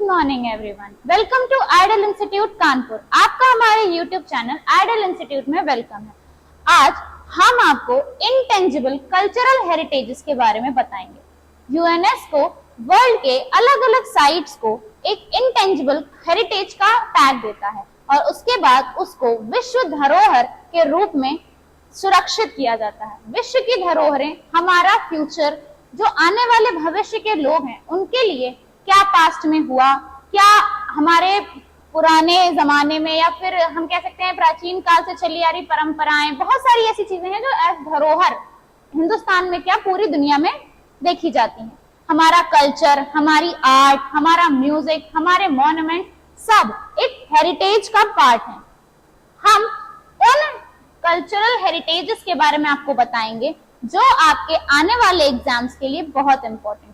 Good morning everyone, welcome to idol institute Kanpur. आपका हमारे YouTube channel idol institute में welcome है। आज हम आपको इंटेंजिबल कल्चरल हेरिटेजेस के बारे में बताएंगे। यूनेस्को वर्ल्ड के अलग अलग साइट्स को एक इंटेंजिबल हेरिटेज का टैग देता है और उसके बाद उसको विश्व धरोहर के रूप में सुरक्षित किया जाता है। विश्व की धरोहरें हमारा फ्यूचर, जो आने वाले भविष्य के लोग हैं उनके लिए क्या पास्ट में हुआ, क्या हमारे पुराने जमाने में या फिर हम कह सकते हैं प्राचीन काल से चली आ रही परंपराएं, बहुत सारी ऐसी चीजें हैं जो एज धरोहर हिंदुस्तान में क्या पूरी दुनिया में देखी जाती हैं। हमारा कल्चर, हमारी आर्ट, हमारा म्यूजिक, हमारे मॉन्यूमेंट सब एक हेरिटेज का पार्ट है। हम उन कल्चरल हेरिटेजेस के बारे में आपको बताएंगे जो आपके आने वाले एग्जाम्स के लिए बहुत इंपॉर्टेंट है।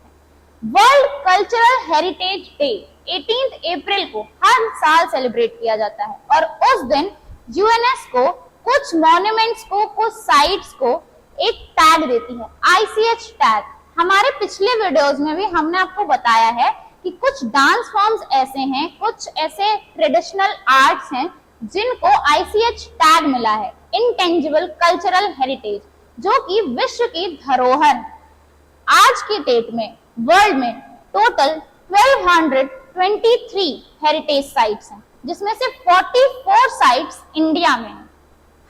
वर्ल्ड कल्चरल हेरिटेज डे 18 अप्रैल को हर साल सेलिब्रेट किया जाता है और उस दिन यूनेस्को कुछ मॉन्यूमेंट्स को, कुछ साइट्स को एक टैग देती है, ICH टैग। हमारे पिछले वीडियोस में भी हमने आपको बताया है कि कुछ डांस फॉर्म्स ऐसे हैं, कुछ ऐसे ट्रेडिशनल आर्ट्स हैं जिनको ICH टैग मिला है, इंटेंजिबल कल्चरल हेरिटेज, जो कि विश्व की धरोहर। आज की डेट में वर्ल्ड में टोटल 1223 हेरिटेज साइट्स हैं, जिसमें से 44 साइट्स इंडिया में हैं।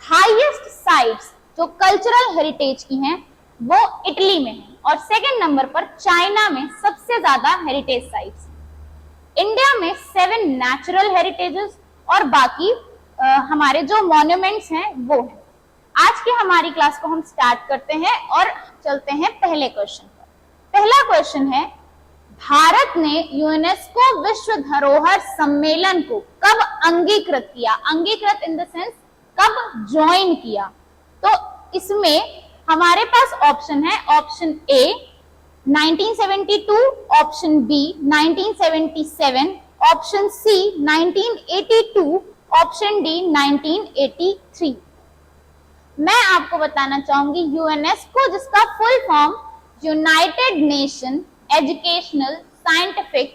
हाईएस्ट साइट्स जो कल्चरल हेरिटेज की हैं वो इटली में हैं और सेकंड नंबर पर चाइना में सबसे ज्यादा हेरिटेज साइट्स हैं। इंडिया में 7 नेचुरल हेरिटेजेस और बाकी हमारे जो मॉन्यूमेंट्स हैं वो हैं। आज की हमारी क्लास को हम स्टार्ट करते हैं और चलते हैं पहले क्वेश्चन पर। पहला क्वेश्चन है, भारत ने यूनेस्को विश्व धरोहर सम्मेलन को कब अंगीकृत किया? अंगीकृत इन द सेंस कब ज्वाइन किया? तो इसमें हमारे पास ऑप्शन है, option A 1972, option B 1977, option C 1982, option D 1983। मैं आपको बताना चाहूंगी यूनेस्को, जिसका full form united nation educational, scientific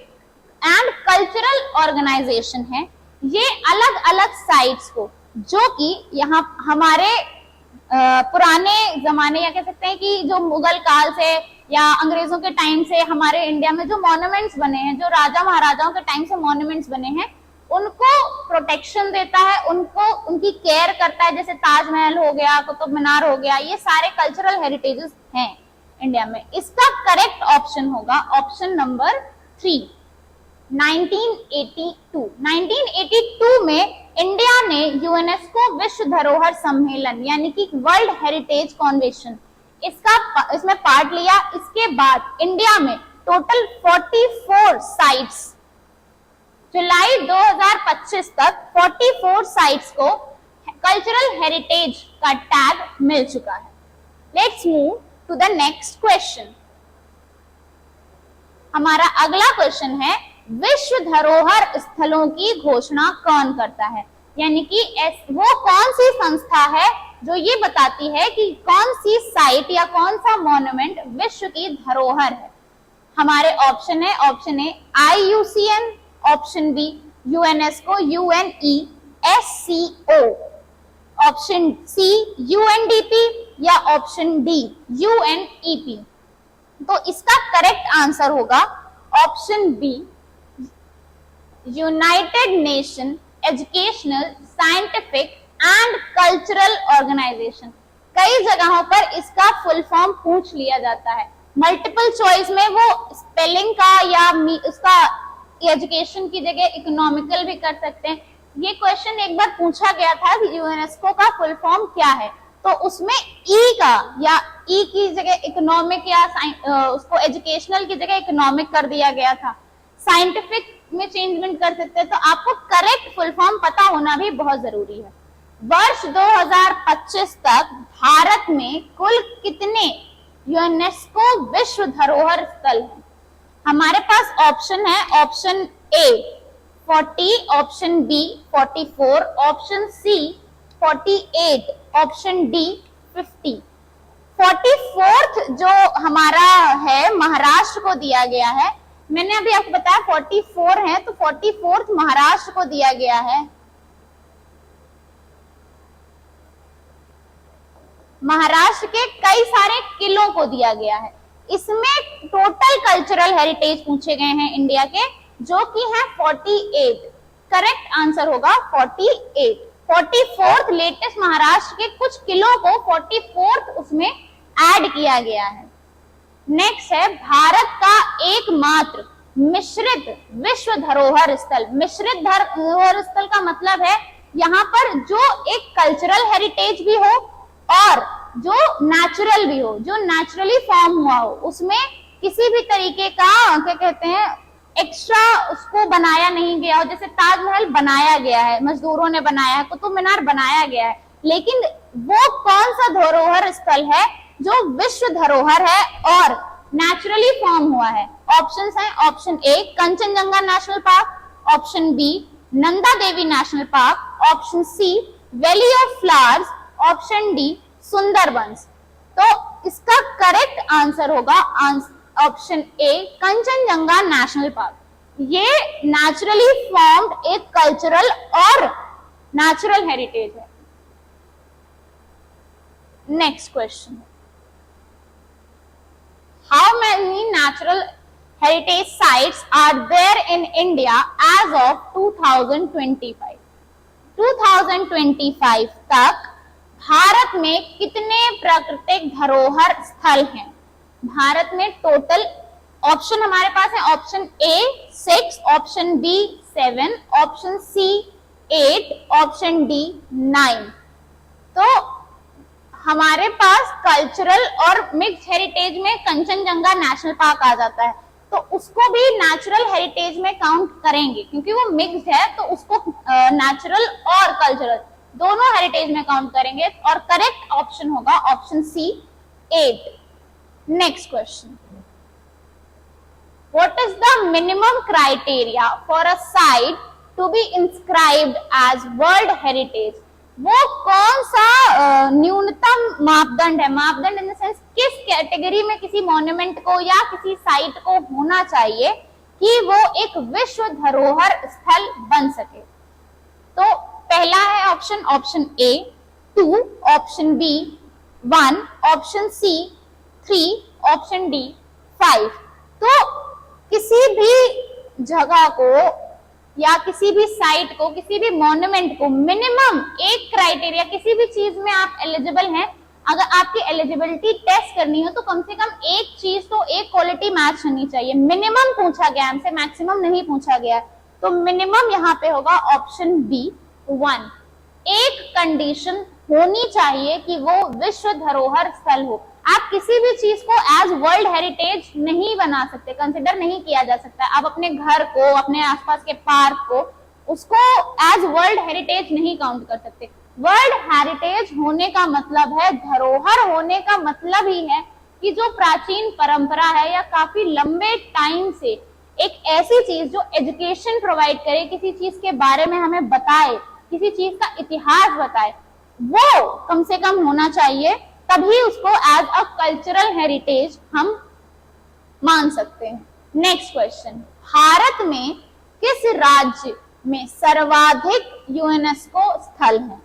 and cultural organisation है। ये अलग अलग साइट्स को, जो कि यहाँ हमारे पुराने जमाने या कह सकते हैं कि जो मुगल काल से या अंग्रेजों के टाइम से हमारे इंडिया में जो मॉन्यूमेंट्स बने हैं, जो राजा महाराजाओं के टाइम से मॉन्यूमेंट्स बने हैं, उनको प्रोटेक्शन देता है, उनको उनकी केयर करता है। जैसे ताजमहल हो गया, कुतुब मीनार हो गया, ये सारे कल्चरल हेरिटेजेस हैं इंडिया में। इसका करेक्ट ऑप्शन होगा ऑप्शन नंबर 3, 1982। 1982 में इंडिया ने यूनेस्को विश्व धरोहर सम्मेलन यानी कि वर्ल्ड हेरिटेज कन्वेंशन इसमें पार्ट लिया। इसके बाद इंडिया में टोटल 44 साइट्स, जुलाई 2025 तक 44 साइट्स को कल्चरल हेरिटेज का टैग मिल चुका है। Let's move to the next question. हमारा अगला क्वेश्चन है, विश्व धरोहर स्थलों की घोषणा कौन करता है? यानी कि वो कौन सी संस्था है जो ये बताती है कि कौन सी साइट या कौन सा मॉन्यूमेंट विश्व की धरोहर है? हमारे ऑप्शन है, option A IUCN, option B UNESCO UNESCO, option C UNDP या ऑप्शन डी UNEP। तो इसका करेक्ट आंसर होगा option B, united nation educational, scientific and cultural organisation. कई जगहों पर इसका फुल फॉर्म पूछ लिया जाता है, मल्टीपल चॉइस में वो स्पेलिंग का या उसका एजुकेशन की जगह इकोनॉमिकल भी कर सकते हैं। ये क्वेश्चन एक बार पूछा गया था कि यूनेस्को का फुल फॉर्म क्या है, तो उसमें ई का या ई की जगह इकोनॉमिक या उसको एजुकेशनल की जगह इकोनॉमिक कर दिया गया था। साइंटिफिक में चेंजमेंट कर सकते हैं। तो आपको करेक्ट फुल फॉर्म पता होना भी बहुत जरूरी है। वर्ष 2025 तक भारत में कुल कितने यूनेस्को विश्व धरोहर स्थल हैं? हमारे पास ऑप्शन है, option A 40, option B 44, option C 48, option D 50। 44th जो हमारा है महाराष्ट्र को दिया गया है, मैंने अभी आपको बताया 44 है, तो 44th महाराष्ट्र को दिया गया है। महाराष्ट्र के कई सारे किलों को दिया गया है। इसमें टोटल कल्चरल हेरिटेज पूछे गए हैं इंडिया के, जो कि है 48। करेक्ट आंसर होगा 48। 44th लेटेस्ट महाराष्ट्र के कुछ किलों को 44th उसमें ऐड किया गया है। नेक्स्ट है भारत का एकमात्र मिश्रित विश्व धरोहर स्थल। मिश्रित धरोहर स्थल का मतलब है यहाँ पर जो एक कल्चरल हेरिटेज भी हो और जो नेचुरल भी हो, जो नेचुरली फॉर्म हुआ हो, उसमें किसी भी तरीके का क्या कहते हैं एक्स्ट्रा उसको बनाया नहीं गया हो। जैसे ताजमहल बनाया गया है, मजदूरों ने बनाया है, कुतुब मीनार बनाया गया है, लेकिन वो कौन सा धरोहर स्थल है जो विश्व धरोहर है और नेचुरली फॉर्म हुआ है? ऑप्शंस हैं, option A Kanchenjunga national park, option B Nanda Devi national park, option C valley of flowers, option D Sundarbans. तो इसका करेक्ट आंसर होगा option A Kanchenjunga national park. ये नेचुरली फॉर्म्ड एक कल्चरल और नेचुरल हेरिटेज है। Next question, how many natural heritage sites are there in India as of 2025? 2025 तक भारत में कितने प्राकृतिक धरोहर स्थल हैं? भारत में टोटल ऑप्शन हमारे पास है, option A 6, option B 7, option C 8, option D 9। तो हमारे पास कल्चरल और मिक्स हेरिटेज में कंचनजंगा नेशनल पार्क आ जाता है, तो उसको भी नेचुरल हेरिटेज में काउंट करेंगे क्योंकि वो मिक्स्ड है, तो उसको नेचुरल और कल्चरल दोनों हेरिटेज में काउंट करेंगे और करेक्ट ऑप्शन होगा option C 8। Next question, what is the minimum criteria for a site to be inscribed as world heritage? वो कौन सा न्यूनतम मापदंड है? मापदंड इन द सेंस किस कैटेगरी में किसी मॉन्यूमेंट को या किसी साइट को होना चाहिए कि वो एक विश्व धरोहर स्थल बन सके? तो पहला है option, option A 2, option B 1, option C 3, option D 5। तो किसी भी जगह को या किसी भी साइट को, किसी भी मॉन्यूमेंट को मिनिमम एक क्राइटेरिया, किसी भी चीज में आप एलिजिबल हैं, अगर आपकी एलिजिबिलिटी टेस्ट करनी हो तो कम से कम एक चीज तो एक क्वालिटी मैच होनी चाहिए। मिनिमम पूछा गया हमसे, मैक्सिमम नहीं पूछा गया, तो मिनिमम यहाँ पे होगा ऑप्शन बी 1। एक कंडीशन होनी चाहिए कि वो विश्व धरोहर स्थल हो। आप किसी भी चीज को एज वर्ल्ड हेरिटेज नहीं बना सकते, कंसिडर नहीं किया जा सकता। आप अपने घर को, अपने आसपास के पार्क को, उसको एज वर्ल्ड हेरिटेज नहीं काउंट कर सकते। वर्ल्ड हेरिटेज होने का मतलब है, धरोहर होने का मतलब ही है कि जो प्राचीन परंपरा है या काफी लंबे टाइम से एक ऐसी चीज जो एजुकेशन प्रोवाइड करे, किसी चीज के बारे में हमें बताए, किसी चीज का इतिहास बताए, वो कम से कम होना चाहिए, तभी उसको एज अ कल्चरल हेरिटेज हम मान सकते हैं। नेक्स्ट क्वेश्चन, भारत में किस राज्य में सर्वाधिक यूनेस्को स्थल हैं?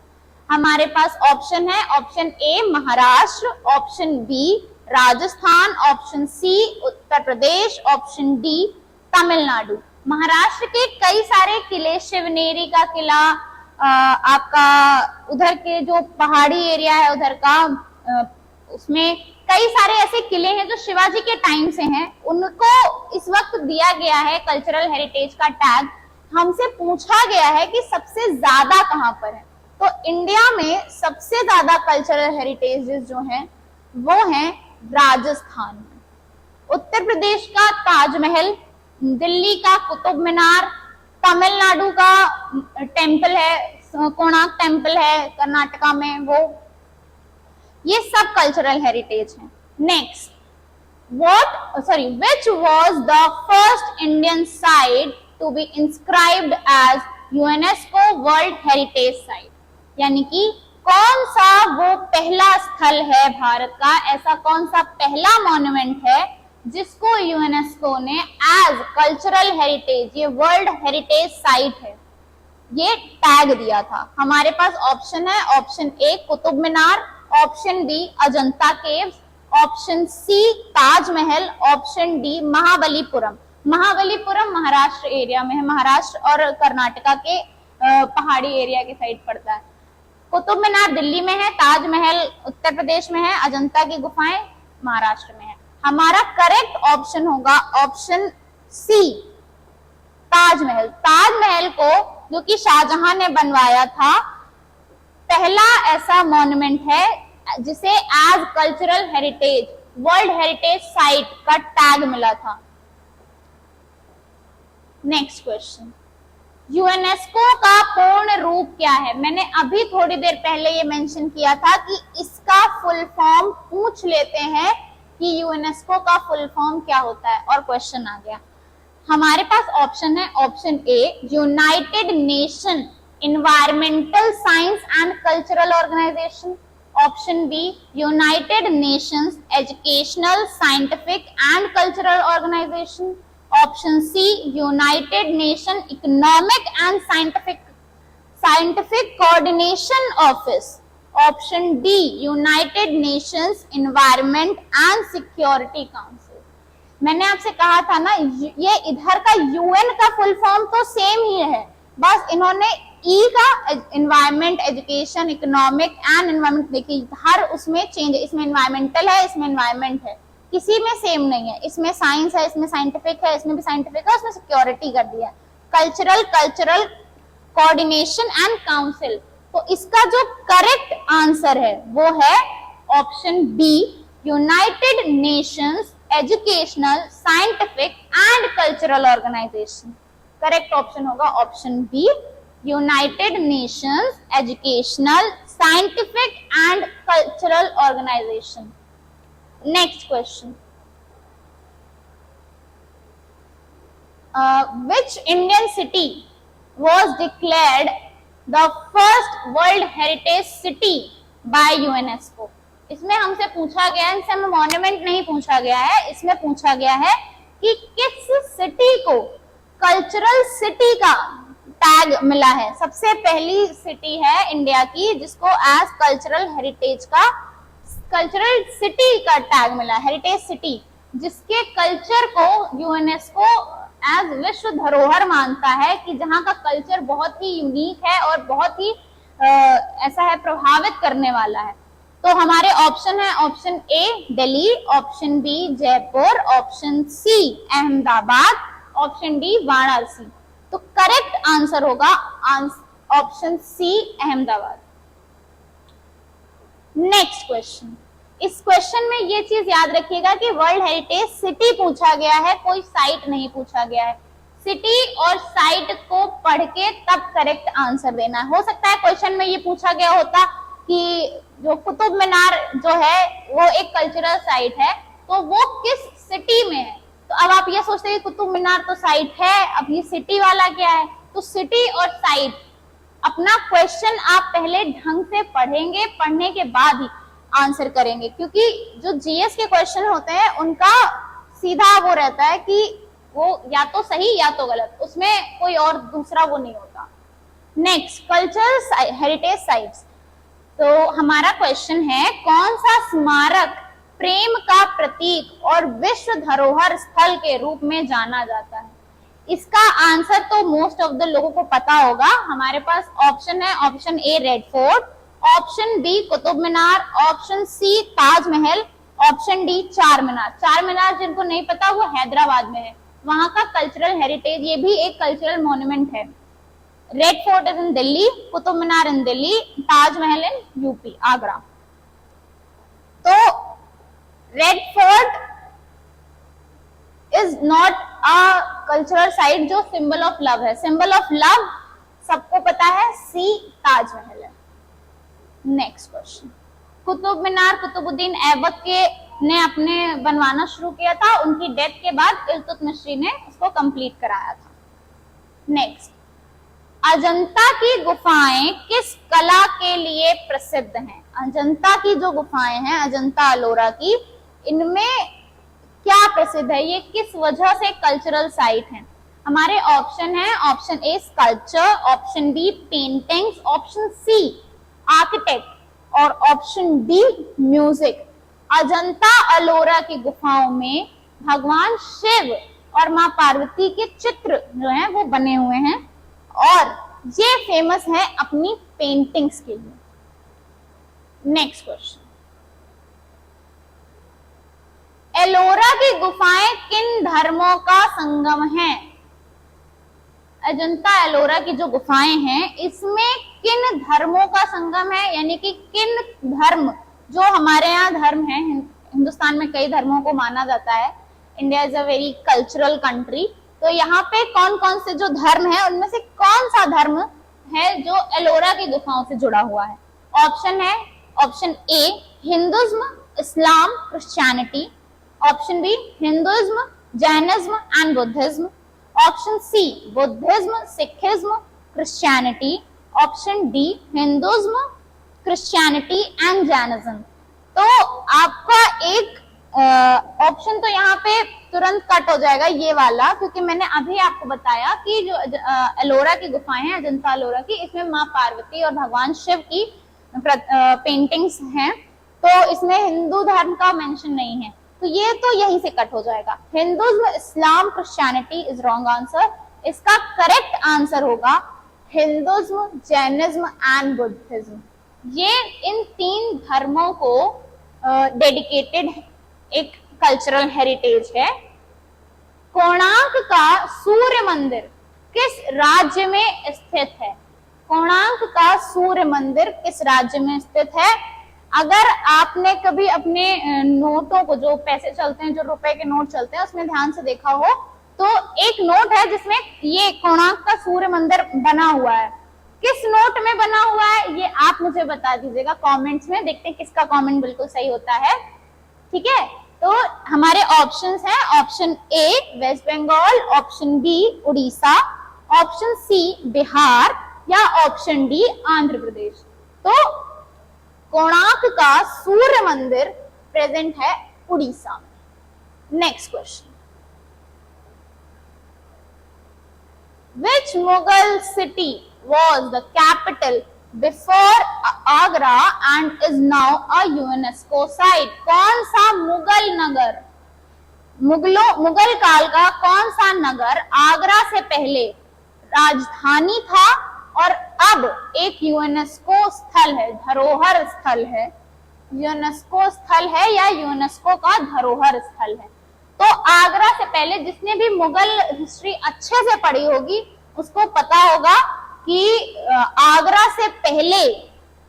हमारे पास ऑप्शन है, option A Maharashtra, option B Rajasthan, option C Uttar Pradesh, option D Tamil Nadu. Maharashtra के कई सारे किले, शिवनेरी का किला, आपका उधर के जो पहाड़ी एरिया है उधर का, उसमें कई सारे ऐसे किले हैं जो शिवाजी के टाइम से हैं, उनको इस वक्त दिया गया है कल्चरल हेरिटेज का टैग। हमसे पूछा गया है कि सबसे ज्यादा कहां पर है, तो इंडिया में सबसे ज्यादा कल्चरल हेरिटेजेस जो हैं वो हैं राजस्थान में। उत्तर प्रदेश का ताजमहल, दिल्ली का कुतुब मीनार, तमिलनाडु का टेम्पल है, कोणार्क टेम्पल है कर्नाटका में, वो ये सब कल्चरल हेरिटेज है। Next, which was the first Indian site to be inscribed as UNESCO World Heritage Site? यानी कि कौन सा वो पहला स्थल है भारत का, ऐसा कौन सा पहला मॉन्यूमेंट है जिसको यूनेस्को ने एज कल्चरल हेरिटेज, ये वर्ल्ड हेरिटेज साइट है, ये टैग दिया था? हमारे पास ऑप्शन है, option A Qutub Minar, option B Ajanta caves, option C Taj Mahal, option D Mahabalipuram. Mahabalipuram Maharashtra area में है, महाराष्ट्र और कर्नाटका के पहाड़ी एरिया के साइड पड़ता है। कुतुब मीनार दिल्ली में है, ताजमहल उत्तर प्रदेश में है, अजंता की गुफाएं महाराष्ट्र में है। हमारा करेक्ट ऑप्शन होगा ऑप्शन सी ताजमहल। ताजमहल को जो कि शाहजहां ने बनवाया था, पहला ऐसा मॉन्यूमेंट है जिसे as cultural heritage, world heritage site का टैग मिला था। नेक्स्ट क्वेश्चन, यूनेस्को का पूर्ण रूप क्या है? मैंने अभी थोड़ी देर पहले ये मेंशन किया था कि इसका फुल फॉर्म पूछ लेते हैं कि यूनेस्को का फुल फॉर्म क्या होता है, और क्वेश्चन आ गया। हमारे पास ऑप्शन है, option A united nation environmental science and cultural organisation, option B United Nations educational scientific and cultural organisation, option C united nation economic and scientific coordination office, option D united nations environment and security council. मैंने आपसे कहा था ना, ये इधर का UN का full form तो सेम ही है, बस इन्होंने ई का environment, education, economic and environment, देखिए हर उसमें चेंज है, इसमें एनवायरमेंटल है, इसमें एनवायरमेंट है, किसी में सेम नहीं है। इसमें साइंस है, इसमें साइंटिफिक है, इसमें भी साइंटिफिक है, उसमें सिक्योरिटी कर दिया। Cultural coordination and council. तो इसका जो करेक्ट आंसर है वो है option B United Nations educational scientific and cultural organisation. Correct option होगा option B United Nations educational scientific and cultural organisation. Next question, which Indian city was declared the first World Heritage City by UNESCO? इसमें हमसे पूछा गया है, इससे हमें monument नहीं पूछा गया है, इसमें पूछा गया है कि किस सिटी को कल्चरल सिटी का टैग मिला है। सबसे पहली सिटी है इंडिया की जिसको एज कल्चरल हेरिटेज का, कल्चरल सिटी का टैग मिला, हेरिटेज सिटी, जिसके कल्चर को यूनेस्को एज विश्व धरोहर मानता है कि जहां का कल्चर बहुत ही यूनिक है और बहुत ही ऐसा है प्रभावित करने वाला है। तो हमारे ऑप्शन है, option A Delhi, option B Jaipur, option C Ahmedabad, option D Varanasi. तो करेक्ट आंसर होगा option C Ahmedabad. Next question, इस क्वेश्चन में ये चीज याद रखिएगा कि वर्ल्ड हेरिटेज सिटी पूछा गया है, कोई साइट नहीं पूछा गया है। सिटी और साइट को पढ़ के तब करेक्ट आंसर देना है। हो सकता है क्वेश्चन में ये पूछा गया होता कि जो कुतुब मीनार जो है वो एक कल्चरल साइट है, तो वो किस सिटी में है। तो अब आप ये सोचते हैं कुतुब मीनार तो साइट है, अब ये सिटी वाला क्या है। तो सिटी और साइट, अपना क्वेश्चन आप पहले ढंग से पढ़ेंगे, पढ़ने के बाद ही आंसर करेंगे, क्योंकि जो जीएस के क्वेश्चन होते हैं उनका सीधा वो रहता है कि वो या तो सही या तो गलत, उसमें कोई और दूसरा वो नहीं होता। Next, cultural heritage sites. तो हमारा क्वेश्चन है, कौन सा स्मारक प्रेम का प्रतीक और विश्व धरोहर स्थल के रूप में जाना जाता है? इसका आंसर तो मोस्ट ऑफ द लोगों को पता होगा। हमारे पास ऑप्शन है, option A red fort, option B Qutub Minar, option C Taj Mahal, option D Char Minar. चार मीनार जिनको नहीं पता वो हैदराबाद में है, वहां का कल्चरल हेरिटेज, ये भी एक कल्चरल मॉन्यूमेंट है। Red Fort is in Delhi, Qutub Minar in Delhi, Taj Mahal in UP Agra. तो Red Fort is not a cultural site जो सिंबल ऑफ लव है। सिंबल ऑफ लव सबको पता है, सी ताजमहल है। नेक्स्ट क्वेश्चन, कुतुब मीनार कुतुबुद्दीन ऐबक के ने अपने बनवाना शुरू किया था, उनकी डेथ के बाद इल्तुतमिश ने उसको कंप्लीट कराया था। नेक्स्ट, अजंता की गुफाएं किस कला के लिए प्रसिद्ध हैं? अजंता की जो गुफाएं हैं, अजंता अलोरा की, इनमें क्या प्रसिद्ध है, ये किस वजह से कल्चरल साइट है? हमारे ऑप्शन है, option A sculpture, option B paintings, option C architect और option D music. Ajanta Ellora की गुफाओं में भगवान शिव और मां पार्वती के चित्र जो हैं वो बने हुए हैं और ये फेमस है अपनी पेंटिंग्स के लिए। नेक्स्ट क्वेश्चन, एलोरा की गुफाएं किन धर्मों का संगम है? अजंता एलोरा की जो गुफाएं हैं इसमें किन धर्मों का संगम है, यानी कि किन धर्म, जो हमारे यहाँ धर्म है, हिंदुस्तान में कई धर्मों को माना जाता है, India is a very cultural country, तो यहाँ पे कौन कौन से जो धर्म है उनमें से कौन सा धर्म है जो एलोरा की गुफाओं से जुड़ा हुआ है? ऑप्शन है, option A Hinduism, Islam, Christianity, option B Hinduism, Jainism and Buddhism, option C Buddhism, Sikhism, Christianity, option D Hinduism, Christianity and Jainism. तो आपका एक ऑप्शन तो यहाँ पे तुरंत कट हो जाएगा, ये वाला, क्योंकि मैंने अभी आपको बताया कि जो एलोरा की गुफाएं हैं, अजंता एलोरा की, इसमें माँ पार्वती और भगवान शिव की पेंटिंग्स हैं, तो इसमें हिंदू धर्म का मेंशन नहीं है, तो ये तो यहीं से कट हो जाएगा। Hinduism, Islam, Christianity is wrong answer. इसका करेक्ट आंसर होगा हिंदुइज्म, जैनिज्म एंड बुद्धिज्म। ये इन तीन धर्मों को डेडिकेटेड एक कल्चरल हेरिटेज है। कोणार्क का सूर्य मंदिर किस राज्य में स्थित है? कोणार्क का सूर्य मंदिर किस राज्य में स्थित है? अगर आपने कभी अपने नोटों को, जो पैसे चलते हैं, जो रुपए के नोट चलते हैं, उसमें ध्यान से देखा हो तो एक नोट है जिसमें ये कोणार्क का सूर्य मंदिर बना हुआ है। किस नोट में बना हुआ है ये आप मुझे बता दीजिएगा कमेंट्स में, देखते हैं किसका कमेंट बिल्कुल सही होता है। ठीक है, तो हमारे ऑप्शंस हैं, option A West Bengal, option B Orissa, option C Bihar या ऑप्शन डी आंध्र प्रदेश। तो कोणार्क का सूर्य मंदिर प्रेजेंट है उड़ीसा में। Next question, which Mughal city was the capital before Agra and is now a UNESCO site? कौन सा मुगल नगर, मुगल काल का कौन सा नगर आगरा से पहले राजधानी था और अब एक यूनेस्को स्थल है, धरोहर स्थल है, यूनेस्को स्थल है या यूनेस्को का धरोहर स्थल है? तो आगरा से पहले, जिसने भी मुगल हिस्ट्री अच्छे से पढ़ी होगी उसको पता होगा कि आगरा से पहले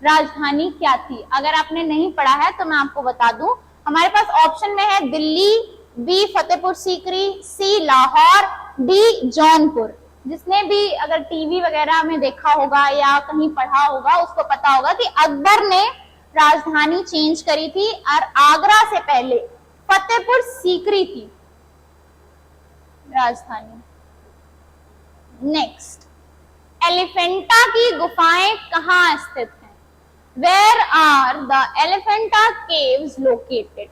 राजधानी क्या थी। अगर आपने नहीं पढ़ा है तो मैं आपको बता दूं, हमारे पास ऑप्शन में है दिल्ली, बी फतेहपुर सीकरी, सी लाहौर, डी जौनपुर। जिसने भी अगर टीवी वगैरह में देखा होगा या कहीं पढ़ा होगा उसको पता होगा कि अकबर ने राजधानी चेंज करी थी और आगरा से पहले फतेहपुर सीकरी थी राजधानी। नेक्स्ट, एलिफेंटा की गुफाएं कहाँ स्थित हैं? Where are the Elephanta caves located?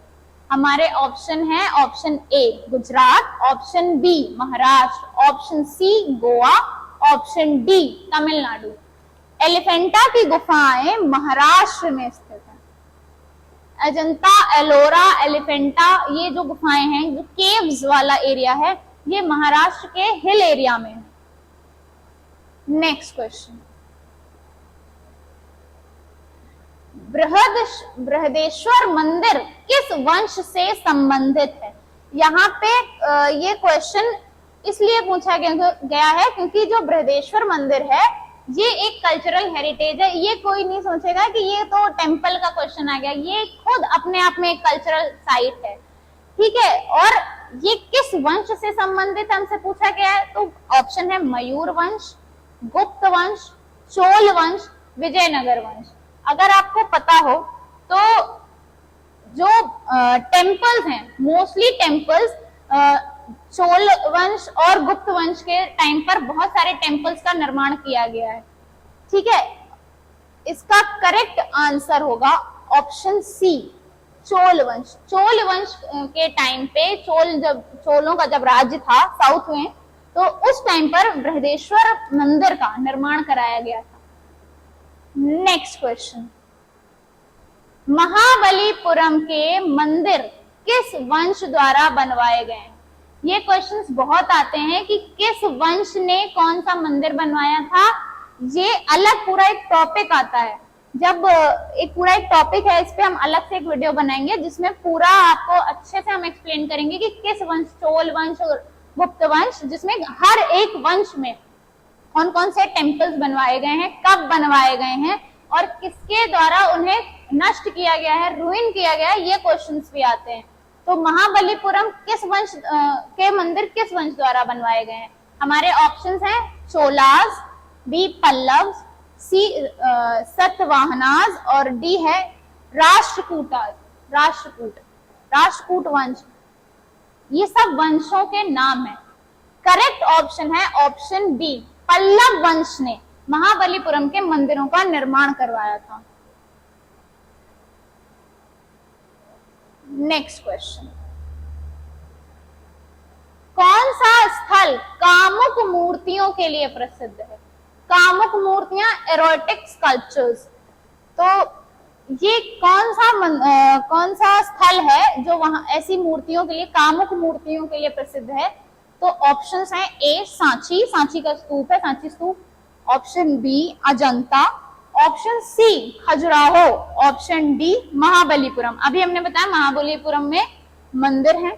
हमारे ऑप्शन है, option A Gujarat, option B Maharashtra, option C Goa, option D Tamil Nadu. Elephanta की गुफाएं महाराष्ट्र में स्थित है। अजंता एलोरा एलिफेंटा ये जो गुफाएं हैं, जो केव्स वाला एरिया है, ये महाराष्ट्र के हिल एरिया में है। नेक्स्ट क्वेश्चन, बृहदेश्वर मंदिर किस वंश से संबंधित है? यहाँ पे ये क्वेश्चन इसलिए पूछा गया है क्योंकि जो बृहदेश्वर मंदिर है ये एक कल्चरल हेरिटेज है। ये कोई नहीं सोचेगा कि ये तो टेम्पल का क्वेश्चन आ गया, ये खुद अपने आप में एक कल्चरल साइट है। ठीक है, और ये किस वंश से संबंधित हमसे पूछा गया है, तो ऑप्शन है मयूर वंश, गुप्त वंश, चोल वंश, विजयनगर वंश। अगर आपको पता हो तो जो टेम्पल्स हैं, मोस्टली टेम्पल्स चोल वंश और गुप्त वंश के टाइम पर बहुत सारे टेम्पल्स का निर्माण किया गया है। ठीक है, इसका करेक्ट आंसर होगा ऑप्शन सी चोल वंश। चोल वंश के टाइम पे चोलों का जब राज्य था साउथ में, तो उस टाइम पर बृहदेश्वर मंदिर का निर्माण कराया गया था। नेक्स्ट क्वेश्चन, महाबलीपुरम के मंदिर किस वंश द्वारा बनवाए गए हैं? ये क्वेश्चंस बहुत आते हैं कि किस वंश ने कौन सा मंदिर बनवाया था। ये अलग पूरा एक टॉपिक आता है, जब एक पूरा एक टॉपिक है, इस पे हम अलग से एक वीडियो बनाएंगे जिसमें पूरा आपको अच्छे से हम एक्सप्लेन करेंगे कि किस वंश, चोल वंश और गुप्त वंश, जिसमें हर एक वंश में कौन कौन से टेम्पल्स बनवाए गए हैं, कब बनवाए गए हैं और किसके द्वारा उन्हें नष्ट किया गया है, रुइन किया गया है, ये क्वेश्चंस भी आते हैं। तो महाबलीपुरम किस वंश के मंदिर किस वंश द्वारा बनवाए गए हैं? हमारे ऑप्शंस हैं चोलास, बी पल्लव्स, सी सतवाहनास और डी है राष्ट्रकूटास, राष्ट्रकूट वंश। ये सब वंशों के नाम है। करेक्ट ऑप्शन है ऑप्शन बी, पल्लव वंश ने महाबलीपुरम के मंदिरों का निर्माण करवाया था। नेक्स्ट क्वेश्चन, कौन सा स्थल कामुक मूर्तियों के लिए प्रसिद्ध है? कामुक मूर्तियां, एरोटिक स्कल्पचर्स। तो ये कौन सा स्थल है जो वहां ऐसी मूर्तियों के लिए, कामुक मूर्तियों के लिए प्रसिद्ध है? तो ऑप्शंस हैं ए सांची, सांची का स्तूप है, Sanchi stupa. Option B Ajanta, option C Khajuraho, option D Mahabalipuram. अभी हमने बताया महाबलीपुरम में मंदिर है।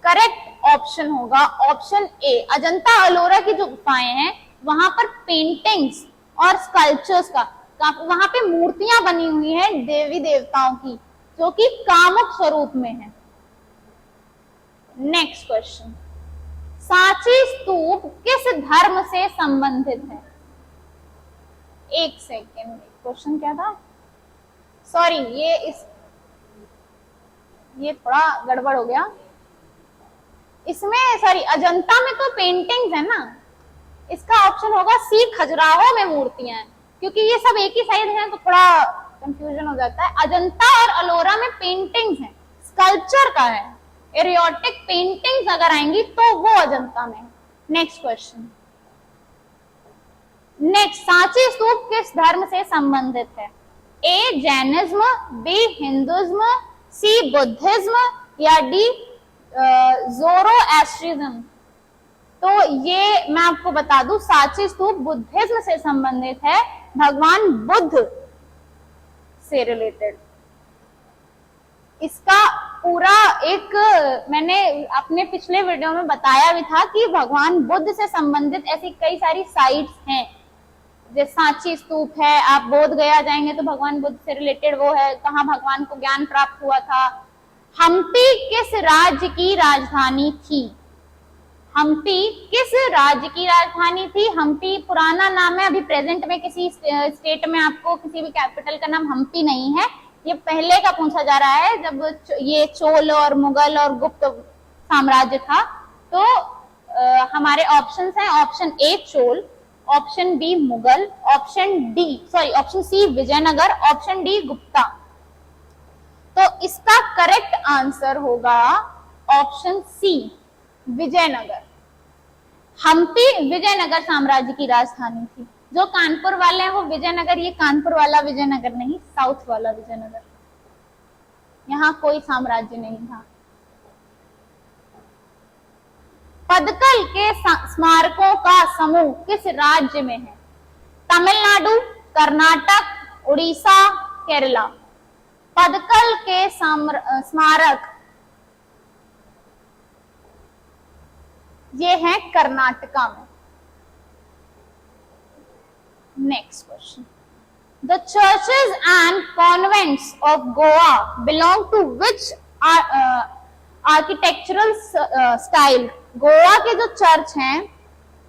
करेक्ट ऑप्शन होगा ऑप्शन ए, अजंता अलोरा की जो गुफाएं हैं वहां पर पेंटिंग्स और स्कल्पचर्स का, वहां पे मूर्तियां बनी हुई हैं देवी देवताओं की, जो कि कामुक स्वरूप में है। नेक्स्ट क्वेश्चन, सांची स्तूप किस धर्म से संबंधित है? एक सेकेंड, क्वेश्चन क्या था? सॉरी, ये थोड़ा गड़बड़ हो गया इसमें। सॉरी, अजंता में तो पेंटिंग्स है ना, इसका ऑप्शन होगा सी खजुराहो में मूर्तियां हैं, क्योंकि ये सब एक ही साइड है तो थोड़ा कंफ्यूजन हो जाता है। अजंता और अलोरा में पेंटिंग्स हैं, स्कल्पचर का है, एरियोटिक पेंटिंग्स अगर आएंगी तो वो अजंता में है। नेक्स्ट क्वेश्चन, नेक्स्ट, सांची स्तूप किस धर्म से संबंधित है? ए जैनिज्म, बी हिंदुइज्म, सी बुद्धिज्म या डी ज़ोरोएस्ट्रिज्म। तो ये मैं आपको बता दूं, सांची स्तूप बुद्धिज्म से संबंधित है, भगवान बुद्ध से रिलेटेड। इसका पूरा एक मैंने अपने पिछले वीडियो में बताया भी था कि भगवान बुद्ध से संबंधित ऐसी कई सारी साइट्स हैं, जैसे सांची स्तूप है, आप बोध गया जाएंगे तो भगवान बुद्ध से रिलेटेड वो है, कहाँ भगवान को ज्ञान प्राप्त हुआ था। हम्पी किस राज्य की राजधानी थी? हम्पी किस राज्य की राजधानी थी? हम्पी पुराना नाम है, अभी प्रेजेंट में किसी स्टेट में आपको किसी भी कैपिटल का नाम हम्पी नहीं है, ये पहले का पूछा जा रहा है जब ये चोल और मुगल और गुप्त साम्राज्य था। तो हमारे ऑप्शंस हैं option A Chola, option B Mughal, option C Vijayanagar, option D Gupta. तो इसका करेक्ट आंसर होगा ऑप्शन सी विजयनगर। हम्पी विजयनगर साम्राज्य की राजधानी थी। जो कानपुर वाले हैं वो विजयनगर, ये कानपुर वाला विजयनगर नहीं, साउथ वाला विजयनगर, यहाँ कोई साम्राज्य नहीं था। पदकल के स्मारकों का समूह किस राज्य में है? तमिलनाडु, कर्नाटक, उड़ीसा, केरला। पदकल के स्मारक ये है कर्नाटका में। Next question, the churches and convents of Goa belong to which architectural style? Goa के जो चर्च हैं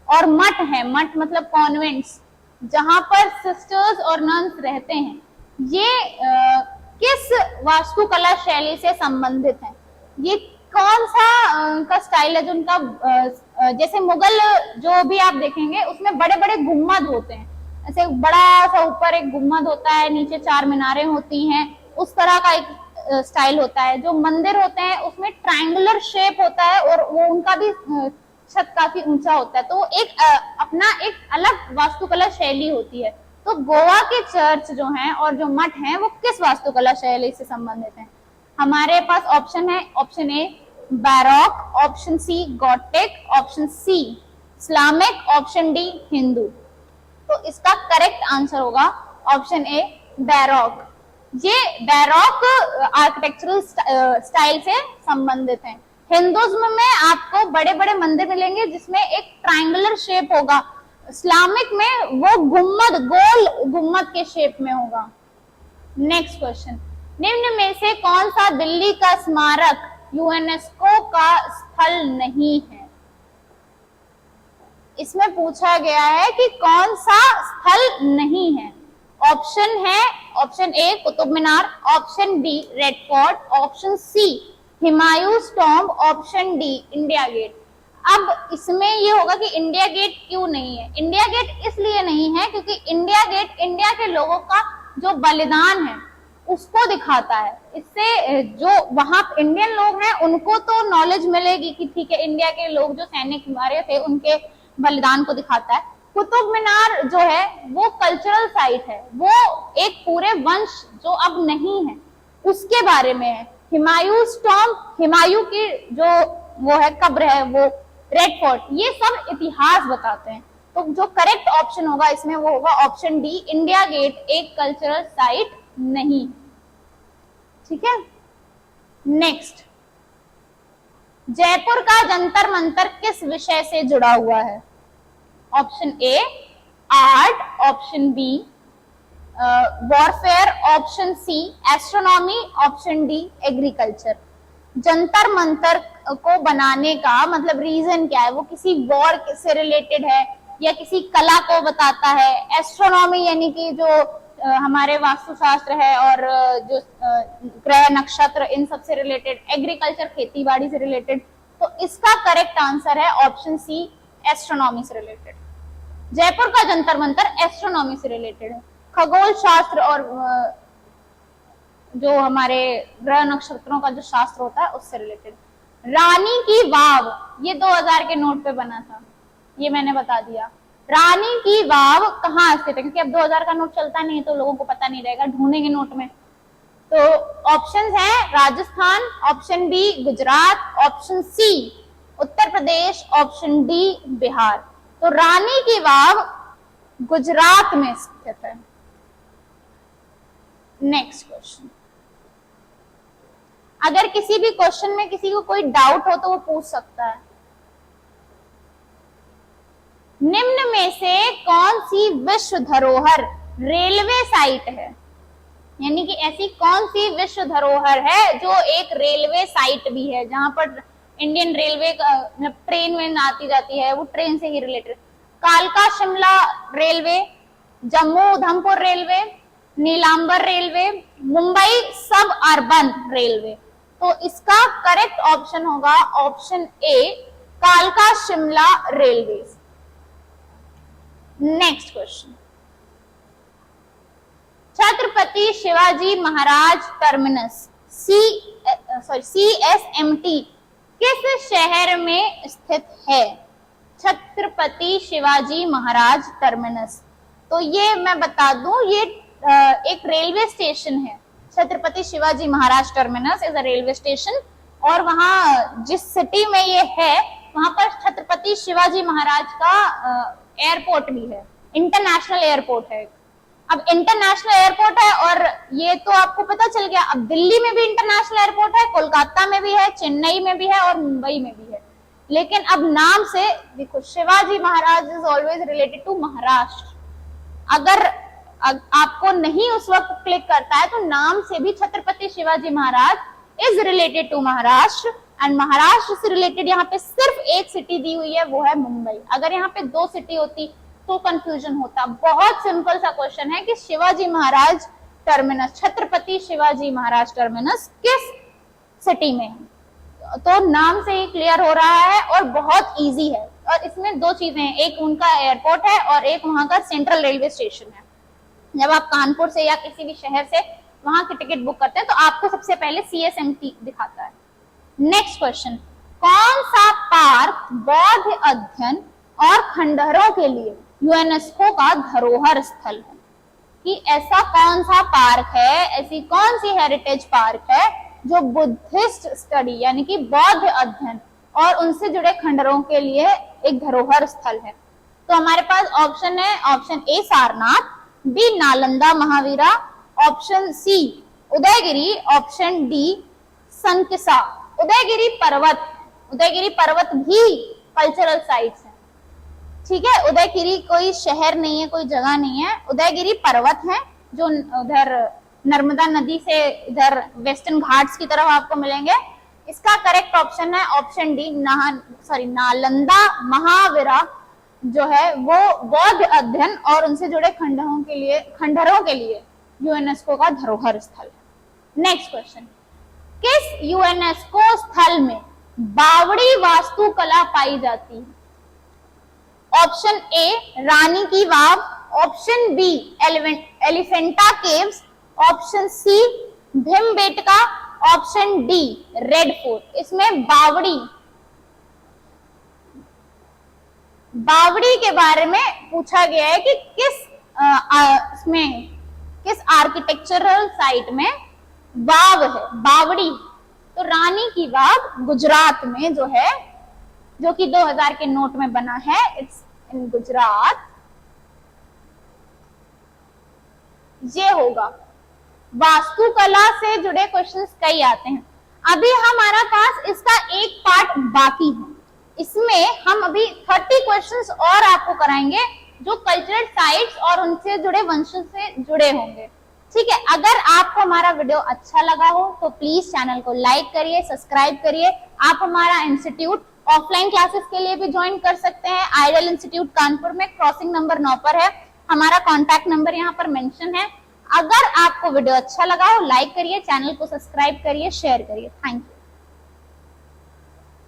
और मठ हैं, मठ मतलब कॉन्वेंट्स, जहां पर सिस्टर्स और नन्स रहते हैं, ये किस वास्तुकला शैली से संबंधित हैं? ये कौन सा का स्टाइल है जो उनका, जैसे मुगल जो भी आप देखेंगे उसमें बड़े बड़े गुम्मद होते हैं, ऐसे बड़ा सा ऊपर एक गुम्मद होता है, नीचे 4 मीनारें होती हैं, उस तरह का एक स्टाइल होता है। जो मंदिर होते हैं उसमें ट्रायंगुलर शेप होता है और वो उनका भी छत काफी ऊंचा होता है, तो एक अपना एक अलग वास्तुकला शैली होती है। तो गोवा के चर्च जो हैं और जो मठ हैं वो किस वास्तुकला शैली से संबंधित हैं? हमारे पास ऑप्शन है, option A baroque, option C gothic, option C Islamic, option D Hindu. तो इसका करेक्ट आंसर होगा ऑप्शन ए बैरोक। ये बैरोक आर्किटेक्चरल स्टाइल से संबंधित है। हिंदुज्म में आपको बड़े बड़े मंदिर मिलेंगे जिसमें एक ट्रायंगुलर शेप होगा, इस्लामिक में वो गुम्मद, गोल गुम्मद के शेप में होगा। नेक्स्ट क्वेश्चन, निम्न में से कौन सा दिल्ली का स्मारक यूनेस्को का स्थल नहीं है? इसमें पूछा गया है कि कौन सा स्थल नहीं है। ऑप्शन है, option A Qutub Minar, option B red fort, option C Humayun's tomb, option D India gate. अब इसमें ये होगा कि इंडिया गेट क्यों नहीं है? इंडिया गेट इसलिए नहीं है क्योंकि इंडिया गेट इंडिया के लोगों का जो बलिदान है उसको दिखाता है। इससे जो वहां इंडियन लोग हैं उनको तो नॉलेज मिलेगी कि ठीक है इंडिया के लोग जो सैनिक मारे थे उनके बलिदान को दिखाता है। कुतुब मीनार जो है वो कल्चरल साइट है, वो एक पूरे वंश जो अब नहीं है उसके बारे में है। हुमायूंस टॉम्ब, हुमायूं की जो वो है कब्र है, वो रेड फोर्ट, ये सब इतिहास बताते हैं। तो जो करेक्ट ऑप्शन होगा इसमें वो होगा ऑप्शन डी, इंडिया गेट एक कल्चरल साइट नहीं। ठीक है, नेक्स्ट, जयपुर का जंतर मंतर किस विषय से जुड़ा हुआ है? Option A art, option B warfare, option C astronomy, option D agriculture. Jantar Mantar को बनाने का मतलब रीजन क्या है? वो किसी वॉर से रिलेटेड है या किसी कला को बताता है? एस्ट्रोनॉमी यानी कि जो हमारे वास्तुशास्त्र है और जो ग्रह नक्षत्र इन सब से रिलेटेड। एग्रीकल्चर खेती बाड़ी से रिलेटेड। तो इसका करेक्ट आंसर है ऑप्शन सी एस्ट्रोनॉमी से रिलेटेड। जयपुर का जंतर मंतर एस्ट्रोनॉमी से रिलेटेड है, खगोल शास्त्र और जो हमारे ग्रह नक्षत्रों का जो शास्त्र होता है उससे रिलेटेड। रानी की वाव, ये 2000 के नोट पे बना था, ये मैंने बता दिया। रानी की वाव कहाँ स्थित है? क्योंकि अब 2000 का नोट चलता नहीं है तो लोगों को पता नहीं रहेगा, ढूंढेंगे नोट में। तो ऑप्शंस हैं Rajasthan, option B Gujarat, option C Uttar Pradesh, option D Bihar. तो रानी की वाव गुजरात में स्थित है। नेक्स्ट क्वेश्चन, अगर किसी भी क्वेश्चन में किसी को कोई डाउट हो तो वो पूछ सकता है। निम्न में से कौन सी विश्व धरोहर रेलवे साइट है? यानी कि ऐसी कौन सी विश्व धरोहर है जो एक रेलवे साइट भी है, जहां पर इंडियन रेलवे ट्रेन में आती जाती है, वो ट्रेन से ही रिलेटेड। कालका Shimla railway, Jammu Udhampur railway, Nilambar railway, Mumbai suburban railway. तो इसका करेक्ट ऑप्शन होगा ऑप्शन ए कालका Shimla railway. Next question, Chhatrapati Shivaji Maharaj terminus CSMT किस शहर में स्थित है? छत्रपति शिवाजी महाराज टर्मिनस, तो ये मैं बता दूं, ये एक रेलवे स्टेशन है। Chhatrapati Shivaji Maharaj terminus is a railway station, और वहां जिस सिटी में ये है वहां पर छत्रपति शिवाजी महाराज का एयरपोर्ट भी है, इंटरनेशनल एयरपोर्ट है। अब इंटरनेशनल एयरपोर्ट है और ये तो आपको पता चल गया, अब दिल्ली में भी इंटरनेशनल एयरपोर्ट है, कोलकाता में भी है, चेन्नई में भी है और मुंबई में भी है। लेकिन अब नाम से देखो, Shivaji Maharaj is always related to Maharashtra. अगर आपको नहीं उस वक्त क्लिक करता है तो नाम से भी Chhatrapati Shivaji Maharaj is related to Maharashtra, and Maharashtra से रिलेटेड यहाँ पे सिर्फ एक सिटी दी हुई है, वो है मुंबई। अगर यहाँ पे 2 सिटी होती तो कंफ्यूजन होता। बहुत सिंपल सा क्वेश्चन है कि शिवाजी महाराज टर्मिनस, छत्रपति शिवाजी महाराज टर्मिनस किस सिटी में है? तो नाम से ही क्लियर हो रहा है और बहुत इजी है। और इसमें 2 चीजें हैं, एक उनका एयरपोर्ट है और एक वहां का सेंट्रल रेलवे स्टेशन है। जब आप कानपुर से या किसी भी शहर से वहां की टिकट बुक करते हैं तो आपको सबसे पहले CSMT दिखाता है। नेक्स्ट क्वेश्चन, कौन सा पार्क बौद्ध अध्ययन और खंडहरों के लिए यूनेस्को का धरोहर स्थल है? कि ऐसा कौन सा पार्क है, ऐसी कौन सी हेरिटेज पार्क है जो बुद्धिस्ट स्टडी यानी कि बौद्ध अध्ययन और उनसे जुड़े खंडहरों के लिए एक धरोहर स्थल है? तो हमारे पास ऑप्शन है, option A Sarnath, B Nalanda Mahavira, option C Udayagiri, option D Sankisa. Udayagiri पर्वत भी कल्चरल साइट्स है। ठीक है, उदयगिरी कोई शहर नहीं है, कोई जगह नहीं है, उदयगिरी पर्वत है जो उधर नर्मदा नदी से इधर वेस्टर्न घाट्स की तरफ आपको मिलेंगे। इसका करेक्ट ऑप्शन है ऑप्शन डी नालंदा महावीरा जो है वो बौद्ध अध्ययन और उनसे जुड़े खंडहरों के लिए यूनेस्को का धरोहर स्थल है। नेक्स्ट क्वेश्चन, किस यूनेस्को स्थल में बावड़ी वास्तुकला पाई जाती है? Option A Rani ki Vav, option B Elephanta caves, option C Bhimbetka, option D Red Fort. इसमें बावड़ी के बारे में पूछा गया है कि किस आर्किटेक्चरल साइट में वाव है, बावड़ी। तो रानी की वाव गुजरात में जो है, जो कि 2000 के नोट में बना है, इट्स इन गुजरात। ये होगा। वास्तुकला से जुड़े क्वेश्चंस कई आते हैं। अभी हमारा पास इसका एक पार्ट बाकी है, इसमें हम अभी 30 क्वेश्चंस और आपको कराएंगे जो कल्चरल साइट्स और उनसे जुड़े वंशों से जुड़े होंगे। ठीक है, अगर आपको हमारा वीडियो अच्छा लगा हो तो प्लीज चैनल को लाइक करिए, सब्सक्राइब करिए। आप हमारा इंस्टीट्यूट ऑफलाइन क्लासेस के लिए भी ज्वाइन कर सकते हैं। आइडल इंस्टीट्यूट कानपुर में क्रॉसिंग नंबर 9 पर है। हमारा कॉन्टैक्ट नंबर यहाँ पर मेंशन है। अगर आपको वीडियो अच्छा लगा हो लाइक करिए, चैनल को सब्सक्राइब करिए, शेयर करिए। Thank you.